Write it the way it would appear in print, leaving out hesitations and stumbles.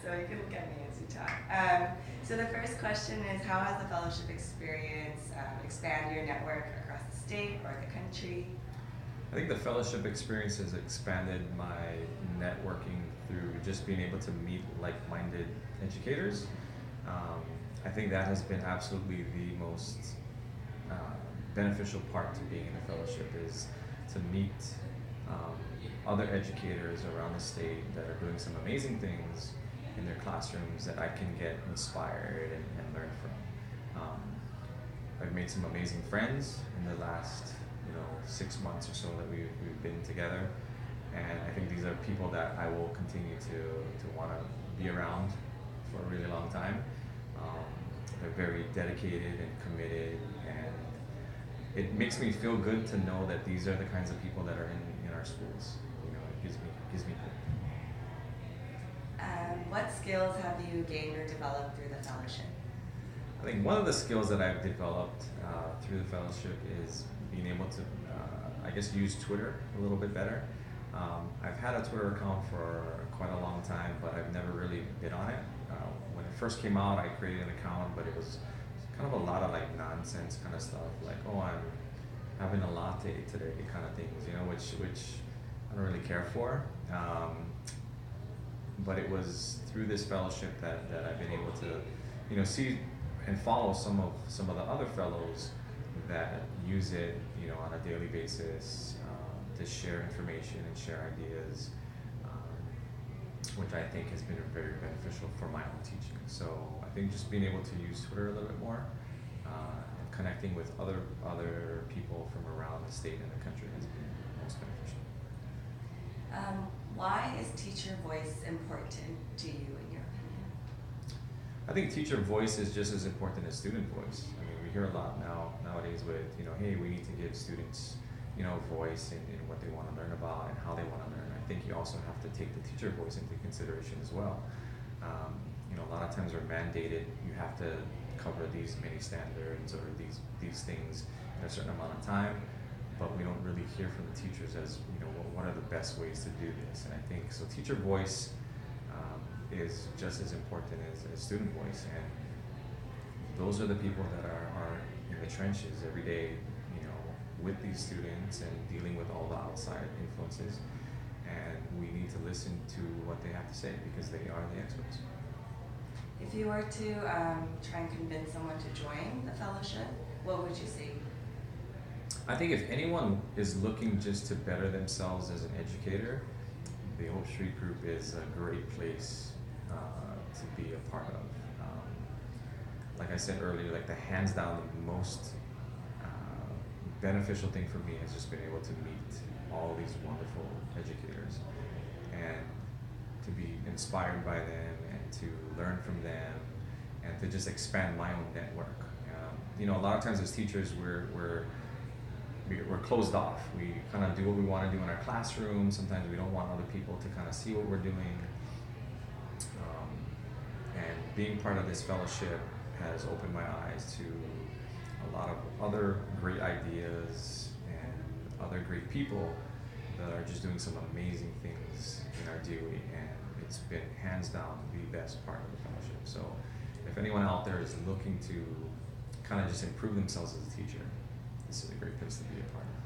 so you can look at me as you talk. So the first question is, how has the fellowship experience expanded your network across the state or the country? I think the fellowship experience has expanded my networking through just being able to meet like-minded educators. I think that has been absolutely the most uh, beneficial part to being in the fellowship is to meet um, other educators around the state that are doing some amazing things in their classrooms that I can get inspired and learn from. I've made some amazing friends in the last 6 months or so that we've been together, and I think these are people that I will continue to want to be around for a really long time. Um, they're very dedicated and committed, and it makes me feel good to know that these are the kinds of people that are in our schools. It gives me hope. What skills have you gained or developed through the fellowship? I think one of the skills that I've developed through the fellowship is being able to, use Twitter a little bit better. I've had a Twitter account for quite a long time, but I've never really been on it. When it first came out, I created an account, but it was kind of a lot of like nonsense kind of stuff, like, oh, I'm having a latte today kind of things, which I don't really care for. But it was through this fellowship that I've been able to, see and follow some of the other fellows that use it, on a daily basis to share information and share ideas, which I think has been very beneficial for my own teaching. So I think just being able to use Twitter a little bit more and connecting with other people from around the state and the country has been most beneficial. Why is teacher voice important to you, in your opinion? I think teacher voice is just as important as student voice. I mean, we hear a lot nowadays with, hey, we need to give students, voice in what they want to learn about and how they want to learn. I think you also have to take the teacher voice into consideration as well. A lot of times we're mandated, you have to cover these many standards or these things in a certain amount of time, but we don't really hear from the teachers as, what are the best ways to do this. And I think, so teacher voice is just as important as student voice, and those are the people that are in the trenches every day, with these students and dealing with all the outside influences, and we need to listen to what they have to say because they are the experts. If you were to try and convince someone to join the fellowship, what would you say? I think if anyone is looking just to better themselves as an educator, the Hope Street Group is a great place to be a part of. Like I said earlier, like the hands down the most beneficial thing for me has just been able to meet all these wonderful educators and to be inspired by them and to learn from them and to just expand my own network. A lot of times as teachers, we're closed off. We kind of do what we want to do in our classroom. Sometimes we don't want other people to kind of see what we're doing. And being part of this fellowship has opened my eyes to a lot of other great ideas and other great people that are just doing some amazing things in our DOE, and it's been hands down the best part of the fellowship. So if anyone out there is looking to kind of just improve themselves as a teacher, this is a great place to be a part of.